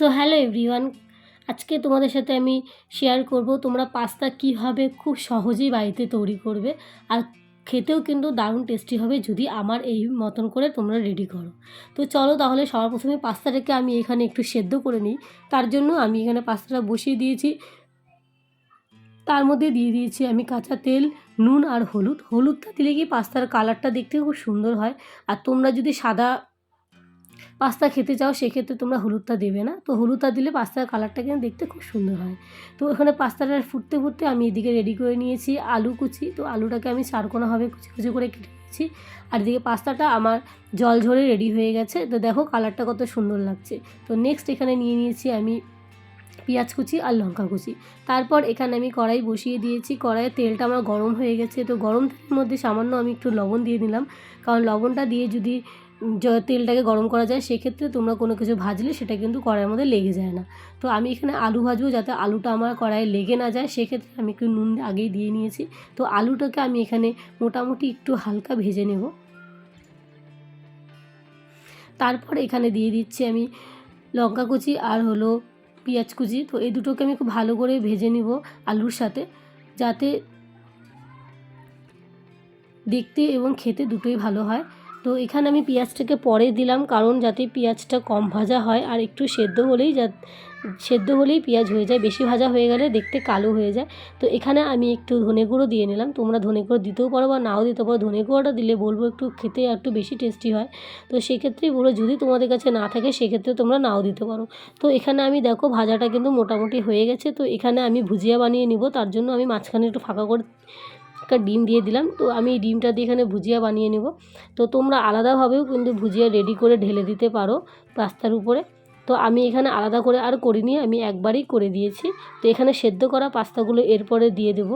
So hello everyone, আজকে তোমাদের সাথে আমি শেয়ার করব তোমরা পাস্তা কীভাবে খুব সহজেই বাড়িতে তৈরি করবে আর খেতেও কিন্তু দারুণ টেস্টি হবে যদি আমার এই মতন করে তোমরা রেডি করো। তো চলো তাহলে সবার প্রথমে পাস্তাটাকে আমি এখানে একটু সেদ্ধ করে নিই। তার জন্য আমি এখানে পাস্তাটা বসিয়ে দিয়েছি। তার মধ্যে দিয়ে দিয়েছি আমি কাঁচা তেল, নুন আর হলুদটা দিলে কি পাস্তার কালারটা দেখতে খুব সুন্দর হয়। আর তোমরা যদি সাদা পাস্তা খেতে চাও সেক্ষেত্রে তোমরা হলুদটা দেবে না, তো হলুদটা দিলে পাস্তার কালারটা কিন্তু দেখতে খুব সুন্দর হয়। তো এখানে পাস্তাটা ফুটতে ফুটতে আমি এদিকে রেডি করে নিয়েছি আলু কুচি। তো আলুটাকে আমি চারকোনাভাবে কুচি কুচি করে কেটে নিয়েছি। আর এদিকে পাস্তাটা আমার জল ঝরে রেডি হয়ে গেছে। তো দেখো কালারটা কত সুন্দর লাগছে। তো নেক্সট এখানে নিয়ে নিয়েছি আমি পেঁয়াজ কুচি আর লঙ্কা কুচি। তারপর এখানে আমি কড়াই বসিয়ে দিয়েছি। কড়াইয়ে তেলটা আমার গরম হয়ে গেছে। তো গরম তেলের মধ্যে সামান্য আমি একটু লবণ দিয়ে দিলাম, কারণ লবণটা দিয়ে যদি তেলটাকে গরম করা যায় সেক্ষেত্রে তোমরা কোনো কিছু ভাজলে সেটা কিন্তু কড়াইয়ের মধ্যে লেগে যায় না। তো আমি এখানে আলু ভাজবো, যাতে আলুটা আমার কড়াইয়ে লেগে না যায় সেক্ষেত্রে আমি একটু নুন আগেই দিয়ে নিয়েছি। তো আলুটাকে আমি এখানে মোটামুটি একটু হালকা ভেজে নেব। তারপর এখানে দিয়ে দিচ্ছি আমি লঙ্কা কুচি আর পেঁয়াজ কুচি। তো এই দুটোকে আমি খুব ভালো করে ভেজে নিব আলুর সাথে, যাতে দেখতে এবং খেতে দুটোই ভালো হয়। তো এখানে আমি পেঁয়াজটাকে পরে দিলাম, কারণ যাতে পেঁয়াজটা কম ভাজা হয় আর একটু সেদ্ধ হলেই পেঁয়াজ হয়ে যায়। বেশি ভাজা হয়ে গেলে দেখতে কালো হয়ে যায়। তো এখানে আমি একটু ধনে গুঁড়ো দিয়ে নিলাম। তোমরা ধনে গুঁড়ো দিতেও পারো বা নাও দিতে পারো। ধনে গুঁড়োটা দিলে বলবো একটু খেতে একটু বেশি টেস্টি হয়। তো সেক্ষেত্রেই বলো, যদি তোমাদের কাছে না থাকে সেক্ষেত্রে তোমরা নাও দিতে পারো। তো এখানে আমি দেখো ভাজাটা কিন্তু মোটামুটি হয়ে গেছে। তো এখানে আমি ভুজিয়া বানিয়ে নিব, তার জন্য আমি মাঝখানে একটু ফাঁকা করে একটা ডিম দিয়ে দিলাম। তো আমি এই ডিমটা দিয়ে এখানে ভুজিয়া বানিয়ে নেব। তো তোমরা আলাদাভাবেও কিন্তু ভুজিয়া রেডি করে ঢেলে দিতে পারো পাস্তার উপরে। তো আমি এখানে আলাদা করে আর করিনি, আমি একবারই করে দিয়েছি। তো এখানে সেদ্ধ করা পাস্তাগুলো এরপরে দিয়ে দেব।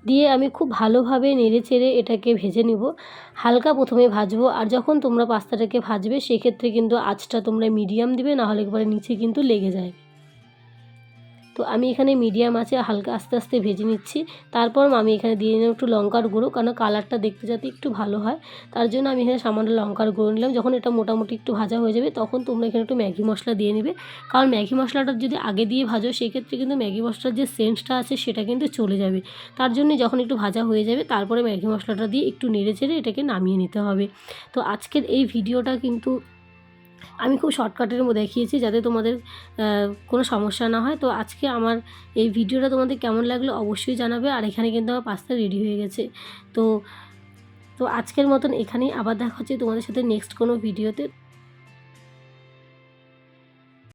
দিয়ে আমি খুব ভালোভাবে নেড়েচেড়ে এটাকে ভেজে নিব। হালকা প্রথমে ভাজবো, আর যখন তোমরা পাস্তাটাকে ভাজবে সেক্ষেত্রে কিন্তু আঁচটা তোমরা মিডিয়াম দিবে, নাহলে একবারে নিচে কিন্তু লেগে যায়। তো আমি এখানে মিডিয়াম আছে হালকা আস্তে আস্তে ভেজে নিচ্ছি। তারপর আমি এখানে দিয়ে নিলাম একটু লঙ্কার গুঁড়ো, কারণ কালারটা দেখতে যাতে একটু ভালো হয় তার জন্য আমি এখানে সামান্য লঙ্কার গুঁড়ো নিলাম। যখন এটা মোটামুটি একটু ভাজা হয়ে যাবে তখন তোমরা এখানে একটু ম্যাগি মশলা দিয়ে নেবে, কারণ ম্যাগি মশলাটা যদি আগে দিয়ে ভাজো সেক্ষেত্রে কিন্তু ম্যাগি মশলার যে সেন্টটা আছে সেটা কিন্তু চলে যাবে। তার জন্য যখন একটু ভাজা হয়ে যাবে তারপরে ম্যাগি মশলাটা দিয়ে একটু নেড়েচেড়ে এটাকে নামিয়ে নিতে হবে। তো আজকের এই ভিডিওটা কিন্তু আমি খুব শর্টকাটের মধ্যে দেখিয়েছি, যাতে তোমাদের কোনো সমস্যা না হয়। তো আজকে আমার এই ভিডিওটা তোমাদের কেমন লাগলো অবশ্যই জানাবে। আর এখানে কিন্তু আমার পাস্তা রেডি হয়ে গেছে। তো তো আজকের মতন এখানেই, আবার দেখা হচ্ছে তোমাদের সাথে নেক্সট কোনো ভিডিওতে।